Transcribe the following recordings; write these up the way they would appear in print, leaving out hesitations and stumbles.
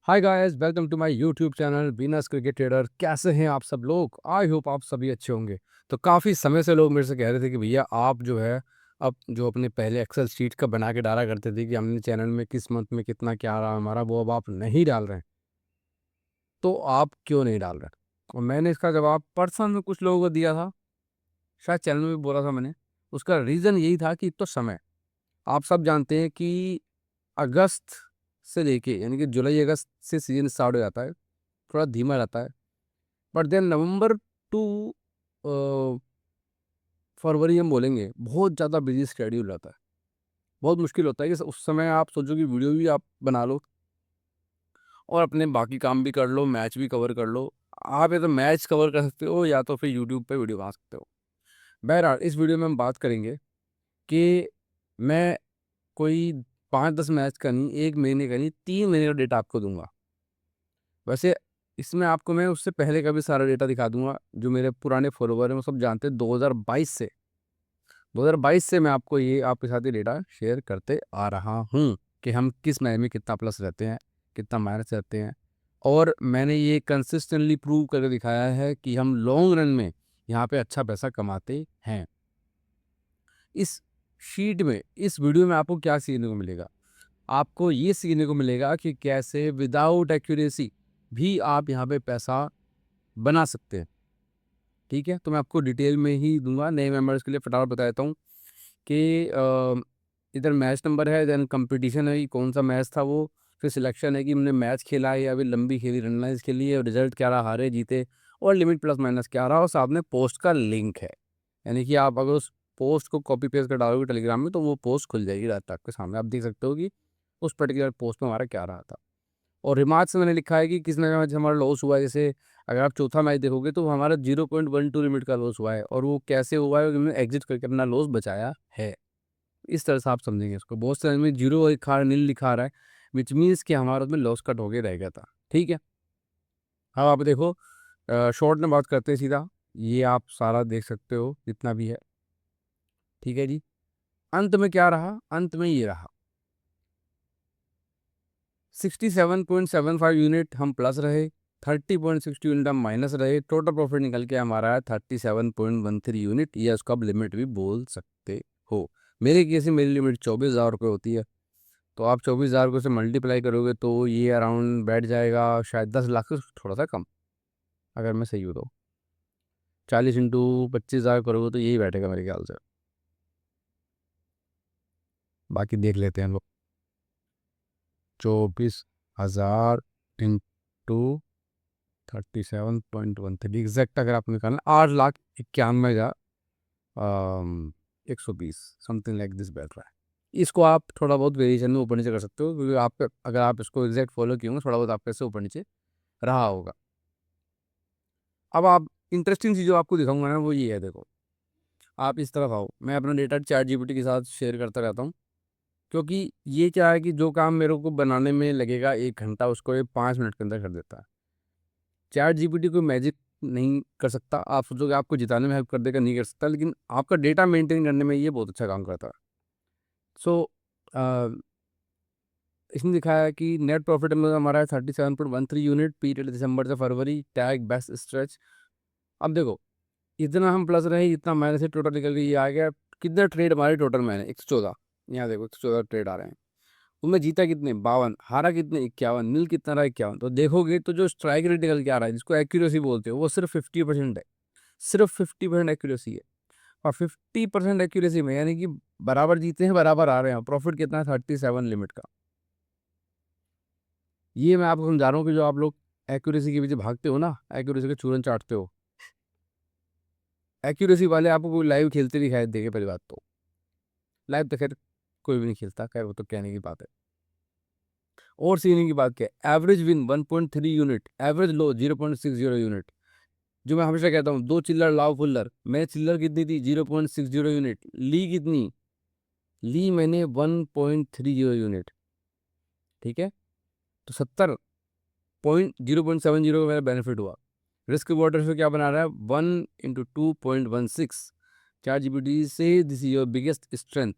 Hi guys, welcome to my YouTube channel Venus cricket trader. कैसे हैं आप सब लोग? आई होप आप सभी अच्छे होंगे। तो काफ़ी समय से लोग मेरे से कह रहे थे कि भैया आप जो है अब जो अपने पहले एक्सेल शीट का बना के डाला करते थे कि हमने चैनल में किस मंथ में कितना क्या रहा हमारा, वो अब आप नहीं डाल रहे हैं। तो आप क्यों नहीं डाल रहे? और मैंने इसका जवाब पर्सनल में कुछ लोगों को दिया था, शायद चैनल में भी बोला था मैंने। उसका रीज़न यही था कि एक तो समय, आप सब जानते हैं कि अगस्त से लेके यानी कि जुलाई अगस्त से सीजन स्टार्ट हो जाता है, थोड़ा धीमा रहता है। बट देन नवंबर टू फरवरी हम बोलेंगे बहुत ज़्यादा बिजी शेड्यूल रहता है। बहुत मुश्किल होता है कि उस समय आप सोचो कि वीडियो भी आप बना लो और अपने बाकी काम भी कर लो, मैच भी कवर कर लो। आप या तो मैच कवर कर सकते हो या तो फिर यूट्यूब पे वीडियो बना सकते हो। बहरहाल इस वीडियो में हम बात करेंगे कि मैं कोई 5-10 मैच का नहीं, 1 महीने का नहीं, 3 महीने का डेटा आपको दूंगा। वैसे इसमें आपको मैं उससे पहले का भी सारा डेटा दिखा दूंगा। जो मेरे पुराने फॉलोवर हैं वो सब जानते हैं, 2022 से मैं आपको ये आपके साथ ये डेटा शेयर करते आ रहा हूँ कि हम किस मैच में कितना प्लस रहते हैं, कितना माइनस रहते हैं। और मैंने ये कंसिस्टेंटली प्रूव करके दिखाया है कि हम लॉन्ग रन में यहाँ पे अच्छा पैसा कमाते हैं। इस शीट में, इस वीडियो में आपको क्या सीखने को मिलेगा? आपको ये सीखने को मिलेगा कि कैसे विदाउट एक्यूरेसी भी आप यहाँ पे पैसा बना सकते हैं। ठीक है, तो मैं आपको डिटेल में ही दूंगा। नए मेंबर्स के लिए फटाफट बता देता हूँ कि इधर मैच नंबर है, देन कंपटीशन है कि कौन सा मैच था वो, फिर सिलेक्शन है कि हमने मैच खेला है या अभी लंबी खेली, रनलाइज खेली है, और रिजल्ट क्या रहा, हारे जीते, और लिमिट प्लस माइनस क्या रहा, और सामने पोस्ट का लिंक है। यानी कि आप अगर उस पोस्ट को कॉपी पेस्ट कर डालोगे टेलीग्राम में तो वो पोस्ट खुल जाएगी रात आपके सामने, आप देख सकते हो कि उस पर्टिकुलर पोस्ट में हमारा क्या रहा था। और रिमार्क्स में मैंने लिखा है कि किस मैच हमारा लॉस हुआ है। जैसे अगर आप चौथा मैच देखोगे तो हमारा 0.12 लिमिट का लॉस हुआ है, और वो कैसे हुआ है, हमने एग्जिट करके अपना लॉस बचाया है। इस तरह से आप समझेंगे इसको। बहुत सारे में जीरो लिखा नील लिखा रहा है, विच मीन्स कि हमारा उसमें लॉस कट हो के रह गया था। ठीक है, अब आप देखो, शॉर्ट में बात करते हैं सीधा। ये आप सारा देख सकते हो जितना भी है। ठीक है जी, अंत में क्या रहा? अंत में ये रहा 67.75 यूनिट हम प्लस रहे, 30.60 यूनिट हम माइनस रहे। टोटल प्रॉफिट निकल के हमारा है 37.13 यूनिट, या उसको आप लिमिट भी बोल सकते हो। मेरे केस में मेरी लिमिट 24,000 रुपये होती है। तो आप 24,000 को से मल्टीप्लाई करोगे तो ये अराउंड बैठ जाएगा शायद 10 लाख से थोड़ा सा कम, अगर मैं सही हूँ तो। 40 × 25,000 करोगे तो यही बैठेगा मेरे ख्याल से। बाकी देख लेते हैं हम लोग। 24,000 इंटू 37.13 एग्जैक्ट अगर आपको निकालना, 8,91,000 120 समथिंग लाइक दिस बैठ रहा है। इसको आप थोड़ा बहुत वेरिएशन में ऊपर नीचे कर सकते हो, क्योंकि आप अगर आप इसको एग्जैक्ट फॉलो किए होंगे थोड़ा बहुत आपके से ऊपर नीचे रहा होगा। अब आप इंटरेस्टिंग चीज़ जो आपको दिखाऊंगा ना वो ये है, देखो। आप इस तरफ आओ, मैं अपना डेटा चैट जीपीटी के साथ शेयर करता रहता हूँ। क्योंकि ये क्या है कि जो काम मेरे को बनाने में लगेगा 1 घंटा, उसको ये 5 मिनट के अंदर कर देता है। चैट जीपीटी कोई मैजिक नहीं कर सकता। आप सोचोगे आपको जिताने में हेल्प कर देगा, नहीं कर सकता, लेकिन आपका डेटा मेंटेन करने में ये बहुत अच्छा काम करता है। सो इसने दिखाया है कि नेट प्रॉफिट में हमारा है 37.13 यूनिट, पीरियड दिसंबर से फरवरी, टैग बेस्ट स्ट्रेच। अब देखो, इतना हम प्लस रहे, इतना माइनस से, टोटल निकल के ये आ गया। कितने ट्रेड हमारे टोटल मैंने 114, यहाँ देखो 114 ट्रेड आ रहे हैं। उनमें जीता कितने? 52। हारा कितने? 51। नील कितना रहा? 51। तो देखोगे तो जो स्ट्राइक रेट निकल के आ रहा है, जिसको एक्यूरेसी बोलते हो, वो सिर्फ 50% है। सिर्फ 50% एक्यूरेसी है। और 50% एक्यूरेसी में यानी कि बराबर जीते हैं, बराबर आ रहे हैं। प्रॉफिट कितना है? 37 लिमिट का। ये मैं आपको समझा रहा हूँ कि जो आप लोग एक्यूरेसी के पीछे भागते हो ना, एक्यूरेसी के चूरन चाटते हो, एक्यूरेसी वाले आपको कोई लाइव खेलते दिखाई देंगे पहली बात तो। लाइव तो खैर कोई भी नहीं खेलता, खैर वो तो कहने की बात है। और सीखने की बात क्या है? एवरेज विन 1.3 यूनिट, एवरेज लो 0.60 यूनिट। जो मैं हमेशा कहता हूँ, 2 चिल्लर लाओ फुल्लर। मैं चिल्लर कितनी थी? 0.60 यूनिट। ली कितनी? ली मैंने 1.30 यूनिट। ठीक है, तो 70.070 का मेरा बेनिफिट हुआ। रिस्क रिवॉर्ड रेशियो क्या बना रहा है? 1 × 2.16। चार जीबीडी से this is your biggest strength.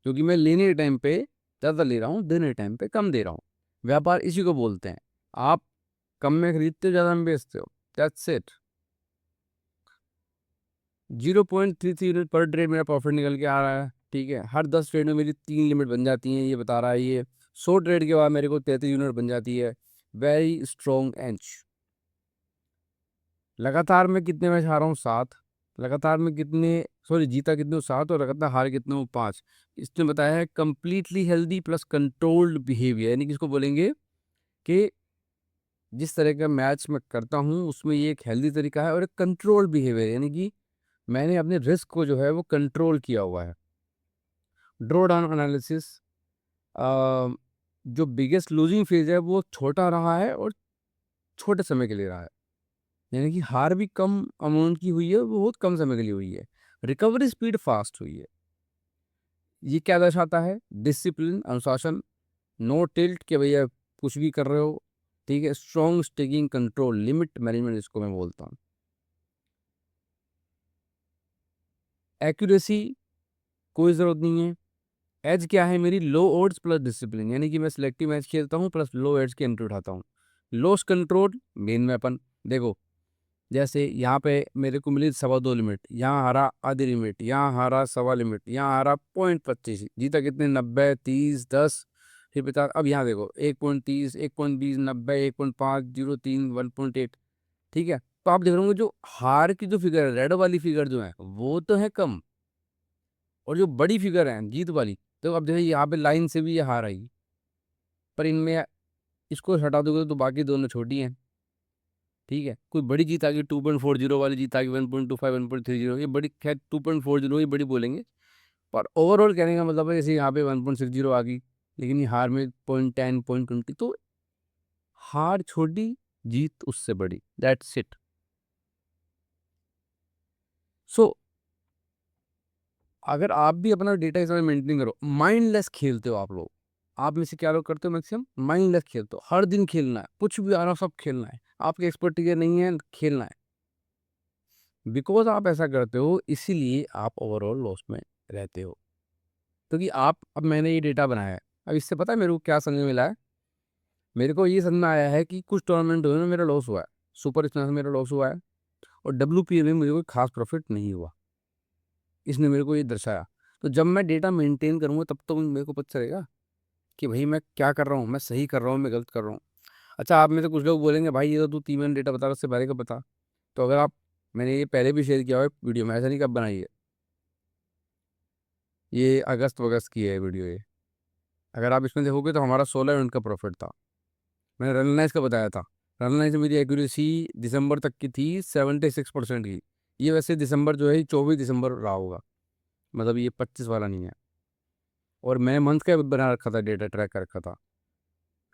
क्योंकि मैं लेने के टाइम पे ज़्यादा ले रहा हूँ, देने के टाइम पे कम दे रहा हूँ। व्यापार इसी को बोलते हैं। आप कम में खरीदते हो, ज़्यादा में बेचते हो, दैट्स इट। 0.33 यूनिट पर ट्रेड मेरा प्रॉफिट निकल के आ रहा है, ठीक है। हर 10 ट्रेड में मेरी 3 लिमिट बन जाती हैं, ये बता रहा है ये। 100 ट्रेड के बाद मेरे को 33 यूनिट बन जाती है। वेरी स्ट्रॉन्ग एंच। लगातार मैं कितने मैच हारा हूँ? 7। लगातार में कितने, सॉरी, जीता कितने हूँ? 7, और लगातार हार कितने हूँ? 5। इसने बताया है completely healthy plus controlled behaviour, यानी कि इसको बोलेंगे कि जिस तरह का मैच मैं करता हूँ उसमें ये एक हेल्दी तरीका है, और एक कंट्रोल बिहेवियर, यानी कि मैंने अपने रिस्क को जो है वो कंट्रोल किया हुआ है। ड्रॉ डाउन एनालिसिस, जो बिगेस्ट लूजिंग फेज है वो छोटा रहा है और छोटे समय के लिए रहा है, यानी कि हार भी कम अमाउंट की हुई है, वो बहुत कम समय के लिए हुई है। रिकवरी स्पीड फास्ट हुई है। ये क्या दर्शाता है? डिसिप्लिन, अनुशासन, नो टिल्ट कि भैया कुछ भी कर रहे हो, ठीक है। Strong sticking control, limit management इसको मैं बोलता हूँ। एक्यूरेसी, कोई ज़रूरत नहीं है। एज क्या है मेरी? लो ओड्स प्लस डिसिप्लिन, यानी कि मैं सिलेक्टिव मैच खेलता हूँ प्लस लो एड्स की एंट्री उठाता हूँ। Loss control, main weapon. देखो, जैसे यहाँ पे मेरे को मिली 2.25 लिमिट, यहाँ हारा आधी लिमिट, यहाँ हारा 1.25 लिमिट, यहाँ हारा 0.25, जीता कितने? 90, 30, 10, फिर 50। अब यहाँ देखो 1.30, 1.20, 90, 1.5, 0.3, 1.8, ठीक है। तो आप देख रहे होंगे जो हार की जो फिगर है, रेड वाली फिगर जो है वो तो है कम, और जो बड़ी फिगर है जीत वाली, तो अब देखिए यहाँ पे लाइन से भी ये हार आई, पर इनमें इसको हटा दोगे तो बाकी दोनों छोटी हैं, ठीक है। कोई बड़ी जीत आ गई, 2.40 वाली जीत आ गई, 1.25, 1.30, ये बड़ी, खैर 2.40 ये बड़ी बोलेंगे, पर ओवरऑल कहने का मतलब है जैसे यहाँ पे 1.60 आ गई, लेकिन ये हार में 0.10, 0.20, तो हार छोटी, जीत उससे बड़ी, दैट्स इट। सो अगर आप भी अपना डेटा इस मेंटेन करो, माइंडलेस खेलते हो आप लोग, आप में से क्या लोग करते हो? मैक्सिमम माइंडलेस खेलते हो, हर दिन खेलना है, कुछ भी आ रहा हो सब खेलना है, आपकी एक्सपर्टीज नहीं है, खेलना है। बिकॉज आप ऐसा करते हो इसीलिए आप ओवरऑल लॉस में रहते हो, क्योंकि आप, अब मैंने ये डेटा बनाया है, अब इससे पता है मेरे को क्या समझ में मिला है? मेरे को ये समझ में आया है कि कुछ टूर्नामेंट हुए में मेरा लॉस हुआ है, सुपर स्टार में मेरा लॉस हुआ है, और WPA में मुझे कोई खास प्रॉफिट नहीं हुआ। इसने मेरे को ये दर्शाया। तो जब मैं डेटा मेंटेन करूंगा तब तो मेरे को पता चलेगा कि भाई मैं क्या कर रहा हूँ, मैं सही कर रहा हूँ, मैं गलत कर रहा हूँ। अच्छा, आप में से कुछ लोग बोलेंगे भाई ये तो तू 3 महीने डेटा बता रहा, उससे पहले का बता। तो अगर आप, मैंने ये पहले भी शेयर किया हुआ है वीडियो में, ऐसा नहीं कब बनाई है, ये अगस्त वगस्त की है वीडियो ये। अगर आप इसमें देखोगे तो हमारा 16 यूनिट का प्रॉफिट था। मैंने रनलाइज का बताया था। रनलाइज में मेरी एक्यूरेसी दिसंबर तक की थी 76% की। ये वैसे दिसंबर जो है 24 दिसंबर रहा होगा, मतलब ये 25 वाला नहीं है। और मैं मंथ का बना रखा था, डेटा ट्रैक कर रखा था।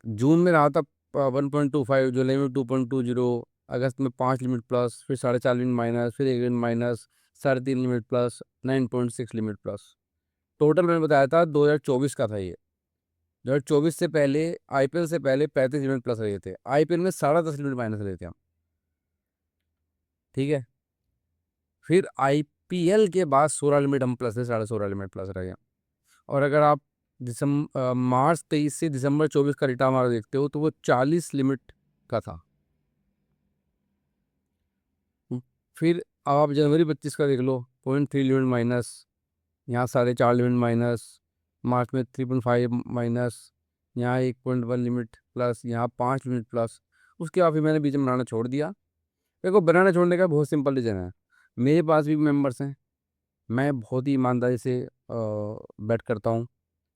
जून में रहा था 1.25, जुलाई में 2.20, अगस्त में 5 लिमिट प्लस, फिर 4.5 लिमिट माइनस, फिर 1 limit minus, 3.5 limit plus, 9.6 limit plus. Total मैंने बताया था 2024 का था ये। 2024 से पहले, IPL से पहले 35 लिमिट प्लस रहे थे, IPL में 10.5 लिमिट माइनस रहे थे हम, ठीक है। फिर IPL के बाद 16 लिमिट हम प्लस है, 16.5 लिमिट प्लस रहे हैं। और अगर आप दिसंबर, मार्च 23 से दिसंबर 24 का रिटर्न हमारा देखते हो तो वो 40 लिमिट का था। फिर आप जनवरी 25 का देख लो, 0.3 लिमिट माइनस, यहाँ 4.5 लिमिट माइनस, मार्च में 3.5 माइनस, यहाँ 1.1 लिमिट प्लस, यहाँ 5 लिमिट प्लस। उसके बाद फिर मैंने बीच में बनाना छोड़ दिया। देखो, बनाना छोड़ने का बहुत सिंपल रीज़न है। मेरे पास भी मेंबर्स हैं, मैं बहुत ही ईमानदारी से बेट करता हूँ,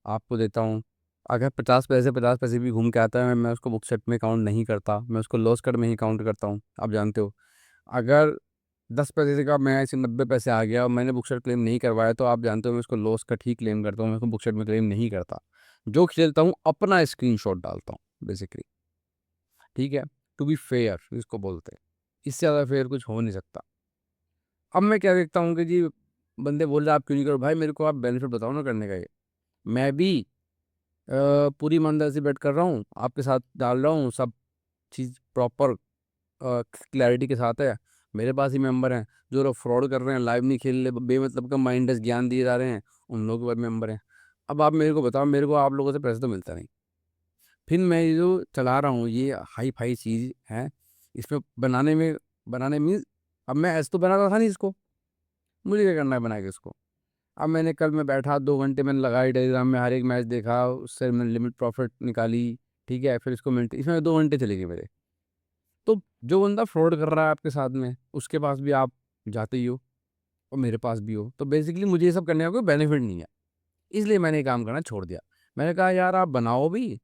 आपको देता हूँ। अगर 50 पैसे भी घूम के आता है, मैं उसको बुक सेट में काउंट नहीं करता, मैं उसको लॉस कट में ही काउंट करता हूँ, आप जानते हो। अगर 10 पैसे से का मैं ऐसे 90 पैसे आ गया और मैंने बुक सेट क्लेम नहीं करवाया, तो आप जानते हो मैं उसको लॉस कट ही क्लेम करता हूँ, मैं उसको बुक सेट में क्लेम नहीं करता। जो खेलता हूँ अपना स्क्रीनशॉट डालता हूँ बेसिकली, ठीक है। टू बी फेयर इसको बोलते हैं, इससे ज़्यादा फेयर कुछ हो नहीं सकता। अब मैं क्या देखता हूँ कि जी, बंदे बोल रहे आप क्यों नहीं करो? भाई मेरे को आप बेनिफिट बताओ ना करने का। ये मैं भी पूरी ईमानदारी से बैट कर रहा हूँ, आपके साथ डाल रहा हूँ, सब चीज़ प्रॉपर क्लैरिटी के साथ है। मेरे पास ही मेंबर हैं जो लोग फ्रॉड कर रहे हैं, लाइव नहीं खेल रहे, बेमतलब का माइंडलेस ज्ञान दिए जा रहे हैं, उन लोगों के पास मेंबर हैं। अब आप मेरे को बताओ, मेरे को आप लोगों से पैसे तो मिलता नहीं, फिर मैं ये जो चला रहा हूँ ये हाई फाई चीज़ है, इसमें बनाने मीन्स अब मैं ऐसे तो बनाता था नहीं इसको, मुझे क्या करना है बना के इसको। अब मैं बैठा 2 घंटे मैंने लगाई टेलीग्राम में, हर एक मैच देखा, उससे मैंने लिमिट प्रॉफिट निकाली, ठीक है, फिर इसको मिनट इसमें 2 घंटे चले गए मेरे। तो जो बंदा फ्रॉड कर रहा है आपके साथ में, उसके पास भी आप जाते ही हो और मेरे पास भी हो, तो बेसिकली मुझे ये सब करने का कोई बेनिफिट नहीं है, इसलिए मैंने ये काम करना छोड़ दिया। मैंने कहा यार आप बनाओ भी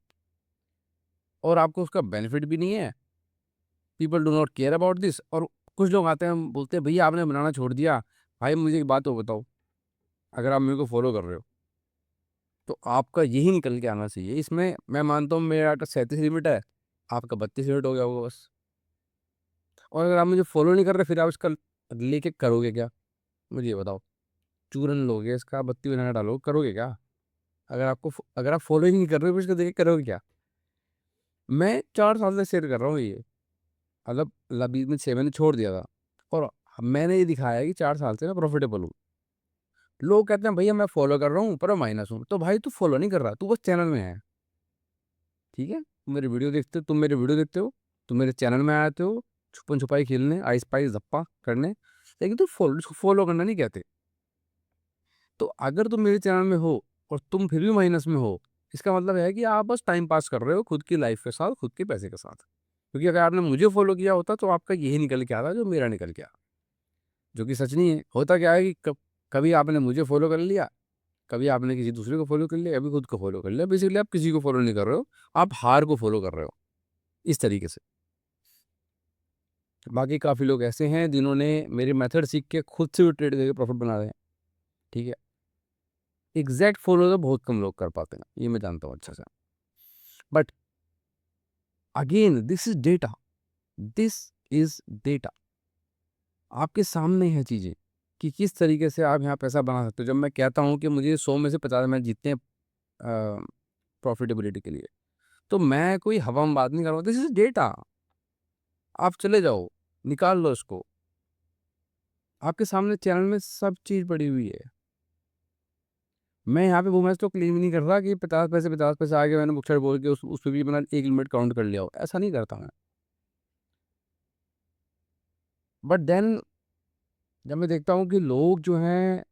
और आपको उसका बेनिफिट भी नहीं है, people do not care about this. और कुछ लोग आते हैं बोलते हैं भैया आपने बनाना छोड़ दिया। भाई मुझे एक बात तो बताओ, अगर आप मेरे को फॉलो कर रहे हो तो आपका यही निकल के आना चाहिए। इसमें मैं मानता हूँ मेरा का 37 लिमिट है, आपका 32 लिमिट हो गया होगा बस। और अगर आप मुझे फॉलो नहीं कर रहे फिर आप इसका लेके करोगे क्या, मुझे ये बताओ। चूरन लोगे इसका, बत्ती बना डालो, करोगे क्या? अगर आप फॉलो ही नहीं कर रहे हो फिर इसको देख के करोगे क्या? मैं 4 साल से शेयर कर रहा हूँ ये, मतलब बीच में 6 महीने छोड़ दिया था, और मैंने ये दिखाया है कि 4 साल से मैं प्रॉफिटेबल हूँ। लोग कहते हैं भैया मैं फॉलो कर रहा हूँ पर मैं माइनस हूँ, तो भाई तू फॉलो नहीं कर रहा, तू बस चैनल में है, ठीक है, तुम मेरे वीडियो देखते हो, तुम मेरे चैनल में आते हो छुपन छुपाई खेलने, आइस पाइस धप्पा करने, लेकिन तुम फॉलो करना नहीं कहते। तो अगर तुम मेरे चैनल में हो और तुम फिर भी माइनस में हो, इसका मतलब है कि आप बस टाइम पास कर रहे हो खुद की लाइफ के साथ, खुद के पैसे के साथ। क्योंकि अगर आपने मुझे फॉलो किया होता तो आपका यही निकल के आता जो मेरा निकल के आया, जो कि सच नहीं है। होता क्या है कि कभी आपने मुझे फॉलो कर लिया, कभी आपने किसी दूसरे को फॉलो कर लिया, कभी खुद को फॉलो कर लिया, बेसिकली आप किसी को फॉलो नहीं कर रहे हो, आप हार को फॉलो कर रहे हो इस तरीके से। बाकी काफ़ी लोग ऐसे हैं जिन्होंने मेरे मेथड सीख के खुद से भी ट्रेड करके प्रॉफिट बना रहे हैं, ठीक है। एग्जैक्ट फॉलो तो बहुत कम लोग कर पाते हैं, ये मैं जानता हूँ अच्छा से। But again this is data, आपके सामने है चीज़ें कि किस तरीके से आप यहाँ पैसा बना सकते हो। जब मैं कहता हूँ कि मुझे 100 में से 50 मैच जीतते हैं प्रॉफिटेबिलिटी के लिए, तो मैं कोई हवा में बात नहीं कर रहा हूँ, दिस इज डेटा। आप चले जाओ, निकाल लो इसको, आपके सामने चैनल में सब चीज़ पड़ी हुई है। मैं यहाँ पे वो मैच तो क्लेम नहीं कर रहा कि 50 पैसे आगे मैंने बुक साइड बोल के उस पे भी मैंने एक लिमिट काउंट कर लिया हो, ऐसा नहीं करता मैं। बट देन जब मैं देखता हूँ कि लोग जो हैं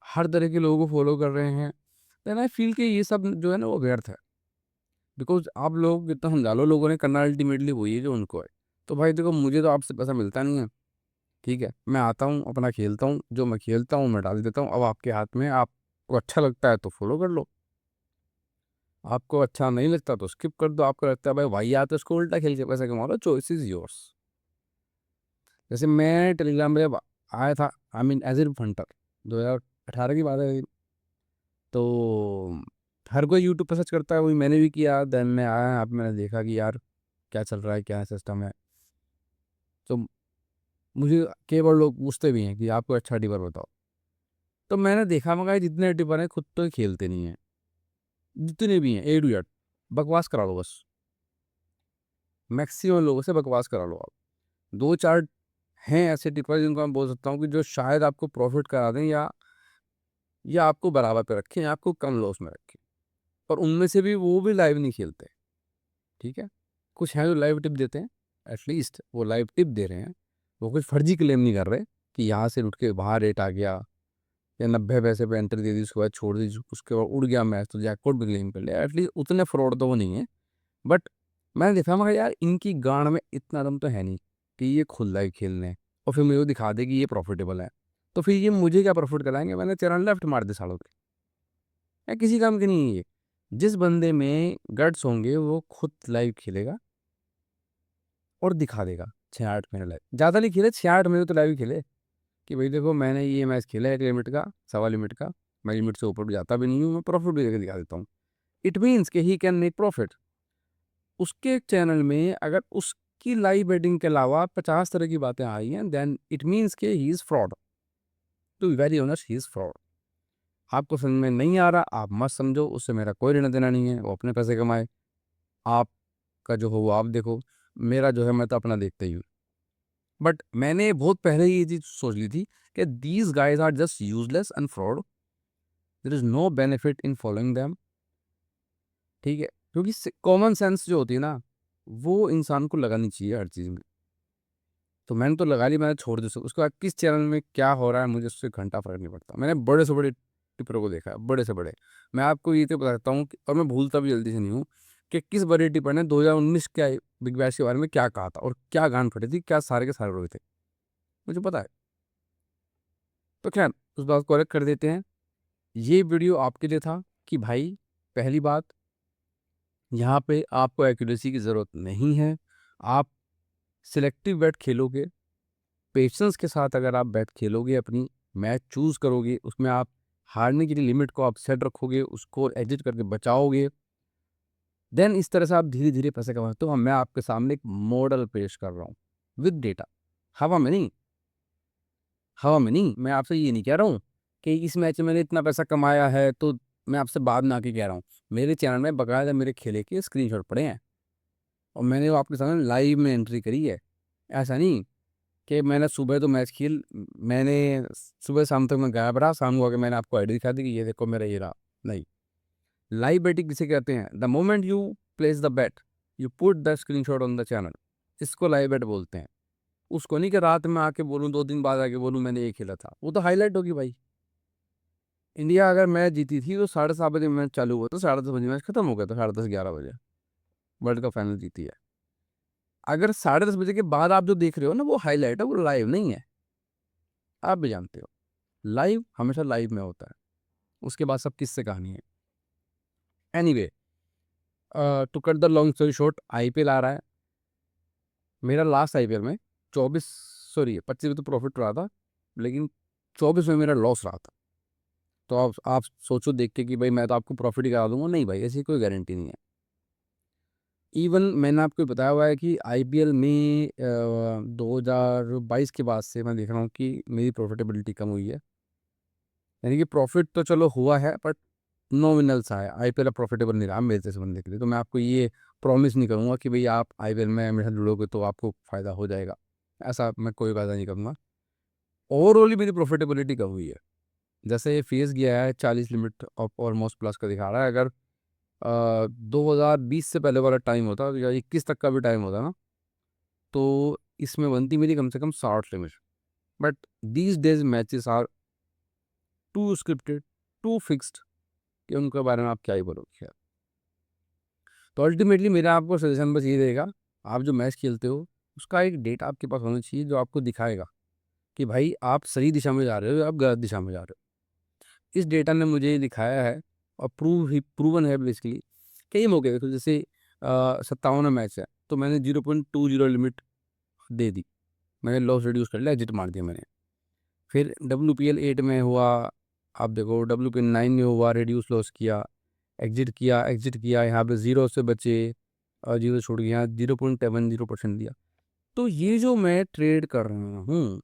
हर तरह के लोगों को फॉलो कर रहे हैं, देन आई फील कि ये सब जो है ना वो व्यर्थ है। बिकॉज आप लोग जितना समझा लो, लोगों ने करना अल्टीमेटली वही है जो उनको है। तो भाई देखो मुझे तो आपसे पैसा मिलता नहीं है, ठीक है, मैं आता हूँ अपना खेलता हूँ, जो मैं खेलता हूँ मैं डाल देता हूँ, अब आपके हाथ में, आपको अच्छा लगता है तो फॉलो कर लो, आपको अच्छा नहीं लगता तो स्किप कर दो। आपको लगता है भाई भाई आता है उसको उल्टा खेल के पैसा कमा लो, चॉइस इज योर्स। जैसे मैं टेलीग्राम पे जब आया था, आई मीन एज ए फंटर, 2018 की बात है, तो हर कोई यूट्यूब पर सर्च करता है, वही मैंने भी किया। देन मैं आया यहाँ पे, मैंने देखा कि यार क्या चल रहा है, क्या सिस्टम है। तो मुझे केवल लोग पूछते भी हैं कि आपको अच्छा डिपर बताओ, तो मैंने देखा मगर जितने डिपर हैं खुद तो ये खेलते नहीं हैं, जितने भी हैं ए टू जेड बकवास करा लो बस। मैक्सिमम लोगों से बकवास करा लो आप। दो चार हैं ऐसे टिप्पर जिनको मैं बोल सकता हूँ कि जो शायद आपको प्रॉफिट करा दें, या आपको बराबर पे रखें, या आपको कम लॉस में रखें। और उनमें से भी वो भी लाइव नहीं खेलते, ठीक है। कुछ हैं जो लाइव टिप देते हैं, एटलीस्ट वो लाइव टिप दे रहे हैं, वो कुछ फर्जी क्लेम नहीं कर रहे कि यहाँ से उठ के बाहर रेट आ गया, या 90 पैसे पे एंट्री दे दी उसके बाद छोड़ दी, उसके बाद उड़ गया मैच तो जैकपॉट भी क्लेम कर लिया। एटलीस्ट उतने फ्रॉड तो वो नहीं है। बट मैंने देखा मगर यार इनकी गांड में इतना दम तो है नहीं कि ये खुद लाइव खेल लें और फिर मुझे वो दिखा दे कि ये प्रॉफिटेबल है। तो फिर ये मुझे क्या प्रॉफिट कराएंगे, मैंने चैनल लेफ्ट मार दे सालों के, या किसी काम के नहीं है ये। जिस बंदे में गट्स होंगे वो खुद लाइव खेलेगा और दिखा देगा 6-8 महीने लाइव, ज़्यादा नहीं खेले, 6-8 महीने तो लाइव खेले कि भाई देखो मैंने ये मैच खेला है एक लिमिट का, सवा लिमिट का, मैं लिमिट से ऊपर भी जाता भी नहीं हूँ, मैं प्रॉफिट भी देकर दिखा देता हूँ। इट मीन्स कि ही कैन मेक प्रॉफिट। उसके चैनल में अगर उसकी लाइव बेटिंग के अलावा 50 तरह की बातें आई हैं, देन इट मीन्स के he is fraud. To be very honest, he is fraud. आपको समझ में नहीं आ रहा, आप मत समझो, उससे मेरा कोई लेना देना नहीं है, वो अपने पैसे कमाए, आपका जो हो वो आप देखो, मेरा जो है मैं तो अपना देखता ही हूँ। बट मैंने बहुत पहले ही ये चीज़ सोच ली थी कि these guys are just useless and fraud, there is no benefit in following them. ठीक है? क्योंकि कॉमन सेंस जो होती है ना, वो इंसान को लगानी चाहिए हर चीज़ में। तो मैंने तो लगा ली, मैंने छोड़ दी उसको। उसके बाद किस चैनल में क्या हो रहा है मुझे उससे घंटा फ़र्क नहीं पड़ता। मैंने बड़े से बड़े टिप्परों को देखा है, बड़े से बड़े। मैं आपको ये तो बताता हूँ और मैं भूलता भी जल्दी से नहीं हूँ कि किस बड़े टिप्पर ने 2019 के बिग बैश के बारे में क्या कहा था और क्या गांड फटी थी, क्या सारे के सारे रोए थे, मुझे पता है। तो खैर उस बात को अलग कर देते हैं। ये वीडियो आपके लिए था कि भाई, पहली बात, यहाँ पे आपको एक्यूरेसी की ज़रूरत नहीं है। आप सिलेक्टिव बेट खेलोगे, पेशेंस के साथ अगर आप बेट खेलोगे, अपनी मैच चूज़ करोगे, उसमें आप हारने की लिमिट को आप सेट रखोगे, उसको एग्जिट करके बचाओगे, देन इस तरह से आप धीरे-धीरे पैसे कमा सकते हो। मैं आपके सामने एक मॉडल पेश कर रहा हूँ विद डेटा। हवा में नहीं, हवा में नहीं। मैं आपसे ये नहीं कह रहा हूँ कि इस मैच में मैंने इतना पैसा कमाया है, तो मैं आपसे बाद में आके कह रहा हूँ। मेरे चैनल में बाकायदा मेरे खेले के स्क्रीनशॉट पड़े हैं और मैंने वो आपके सामने लाइव में एंट्री करी है। ऐसा नहीं कि मैंने सुबह तो मैच खेल मैंने सुबह शाम तक मैं गायब रहा, शाम को आके मैंने आपको आईडी दिखा दी कि ये देखो मेरा ये रहा। नहीं, लाइव बेटिंग किसे कहते हैं? The moment you place the bet, you put the screenshot on the channel, इसको लाइव बेट बोलते हैं। उसको नहीं कि रात में आके बोलूँ, 2 दिन बाद आके बोलूँ मैंने ये खेला था, वो तो हाईलाइट होगी भाई। इंडिया अगर मैच जीती थी तो 7:30 बजे मैच चालू हुआ, तो 10:30 बजे मैच खत्म हो गया था, 10:30-11 बजे वर्ल्ड कप फाइनल जीती है। अगर 10:30 बजे के बाद आप जो देख रहे हो ना, वो हाईलाइट है, वो लाइव नहीं है। आप भी जानते हो, लाइव हमेशा लाइव में होता है, उसके बाद सब किससे कहानी है। Anyway, to cut the long story short, IPL आ रहा है। मेरा लास्ट आईपीएल में 24, सॉरी 25 में तो प्रॉफिट रहा था, लेकिन 24 में मेरा लॉस रहा था। तो आप सोचो देख के कि भाई मैं तो आपको प्रॉफिट ही करा दूंगा, नहीं भाई, ऐसी कोई गारंटी नहीं है। इवन मैंने आपको बताया हुआ है कि आईपीएल में 2022 के बाद से मैं देख रहा हूँ कि मेरी प्रॉफिटेबिलिटी कम हुई है। यानी कि प्रॉफिट तो चलो हुआ है, बट नॉमिनल सा है। आईपीएल अब प्रॉफिटेबल नहीं रहा मेरे जैसे बंदे के लिए। तो मैं आपको ये प्रॉमिस नहीं करूँगा कि भाई आप आईपीएल में मेरे साथ जुड़ोगे तो आपको फ़ायदा हो जाएगा, ऐसा मैं कोई वादा नहीं करूँगा। ओवरऑल ही मेरी प्रॉफिटेबिलिटी कम हुई है। जैसे ये फेज़ गया है 40 लिमिट ऑफ ऑलमोस्ट प्लस का दिखा रहा है। अगर 2020 से पहले वाला टाइम होता या 21 तक का भी टाइम होता ना, तो इसमें बनती मेरी कम से कम 60 limit. But these days matches are too scripted, too fixed, कि उनके बारे में आप क्या ही बोलोगे यार। तो अल्टीमेटली मेरा आपको सजेशन बस ये रहेगा, आप जो मैच खेलते हो उसका एक डेटा आपके पास होना चाहिए जो आपको दिखाएगा कि भाई आप सही दिशा में जा रहे हो या आप गलत दिशा में जा रहे हो। इस डेटा ने मुझे ये दिखाया है और प्रूवन है बेसिकली। कई मौके देखो, जैसे 57 मैच है तो मैंने 0.20 लिमिट दे दी, मैंने लॉस रिड्यूस कर लिया, एग्जिट मार दिया मैंने। फिर WPL 8 में हुआ, आप देखो WPL 9 में हुआ, रिड्यूस लॉस किया, एग्जिट किया, यहाँ पे जीरो से बचे और जीरो छूट गया, 0.70% दिया। तो ये जो मैं ट्रेड कर रहा हूँ,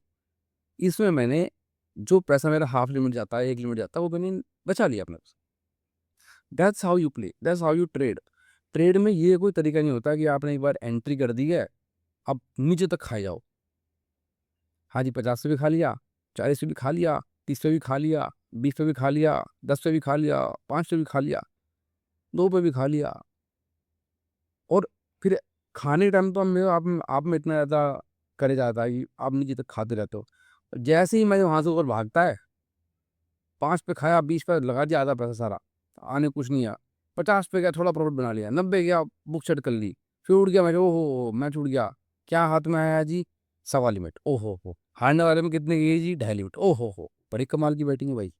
इसमें मैंने जो पैसा मेरा हाफ लिमिट जाता है, 1 लिमिट जाता है, वो मैंने बचा लिया अपने पास। That's how you play, that's how you trade. Trade में ये कोई तरीका नहीं होता कि आपने एक बार एंट्री कर दी है, अब नीचे तक खाए जाओ। हाँ जी, 50 पे भी खा लिया, 40 पे भी खा लिया, 30 पे भी खा लिया, 20 पे भी खा लिया, 10 पे भी खा लिया, 5 पे भी खा लिया, 2 पे भी खा लिया। और फिर खाने के टाइम तो आप में इतना ज़्यादा करे जाता है कि आप नीचे तक खाते रहते हो। जैसे ही मैं वहाँ से ऊपर भागता है, 5 पे खाया, 20 पे लगा दिया आधा पैसा सारा, आने कुछ नहीं आया। 50 पे गया, थोड़ा प्रॉफिट बना लिया, 90 गया, बुक सेट कर ली, फिर उठ गया मैं, ओहो मैच उठ गया। क्या हाथ में आया जी? सवा लिमिट, ओहो हो। हारने वाले में कितने गई जी? 2.5 लिमिट, ओहो हो। बड़ी कमाल की बैटिंग है भाई।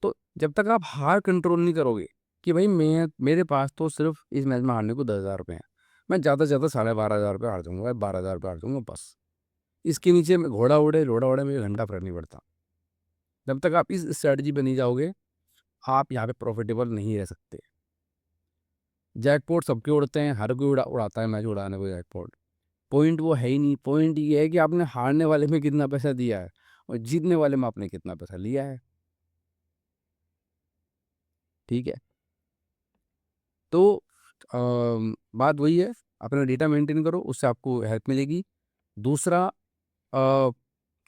तो जब तक आप हार कंट्रोल नहीं करोगे कि भाई मेरे पास तो सिर्फ इस मैच में हारने को 10,000 रुपये हैं, मैं ज़्यादा से ज़्यादा 12,500 रुपये हार जाऊंगा भाई, 12,000 रुपये हार जाऊंगा बस। इसके नीचे में घोड़ा उड़े लोड़ा उड़े, मुझे घंटा फर्क नहीं पड़ता। जब तक आप इस स्ट्रेटजी पे नहीं जाओगे, आप यहाँ पे प्रॉफिटेबल नहीं रह सकते। जैकपॉट सबके उड़ते हैं, हर कोई उड़ाता है मैच उड़ाने को जैकपॉट। पॉइंट वो है ही नहीं। पॉइंट ये है कि आपने हारने वाले में कितना पैसा दिया है और जीतने वाले में आपने कितना पैसा लिया है। ठीक है, तो बात वही है, अपना डेटा मेंटेन करो, उससे आपको हेल्प मिलेगी। दूसरा, अ,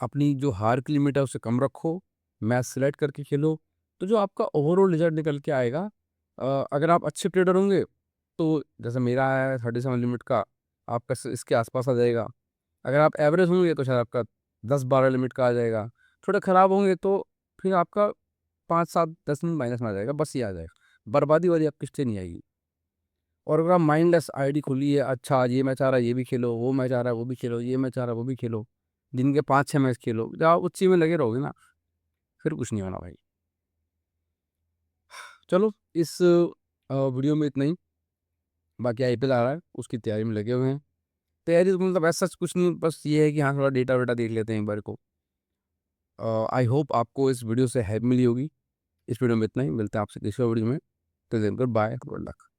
अपनी जो हार की लिमिट है उसे कम रखो, मैच सेलेक्ट करके खेलो, तो जो आपका ओवरऑल रिजल्ट निकल के आएगा अगर आप अच्छे ट्रेडर होंगे तो जैसे मेरा है 37 लिमिट का, आपका इसके आसपास आ जाएगा। अगर आप एवरेज होंगे तो शायद आपका 10-12 लिमिट का आ जाएगा। थोड़े ख़राब होंगे तो फिर आपका 5-7-10 मिनट माइनस में आ जाएगा, बस ये आ जाएगा। बर्बादी वाली आपकी स्टे नहीं आएगी। और अगर आप माइंडलेस आईडी खोली है, अच्छा आज ये मैच आ रहा है ये भी खेलो, वो मैच आ रहा है वो भी खेलो, ये मैच आ रहा है वो भी खेलो, दिन के 5-6 मैच खेलो, जब आप उसी में लगे रहोगे ना, फिर कुछ नहीं होना भाई। चलो इस वीडियो में इतना ही। बाकी आईपीएल आ रहा है, उसकी तैयारी में लगे हुए हैं। तैयारी तो मतलब ऐसा कुछ नहीं, बस ये है कि हाँ थोड़ा डेटा वेटा देख लेते हैं एक बार को। आई होप आपको इस वीडियो से हेल्प मिली होगी। इस वीडियो में इतना ही, मिलते हैं आपसे तीसरे वीडियो में। तो दिन गुड बाय, गुड लक।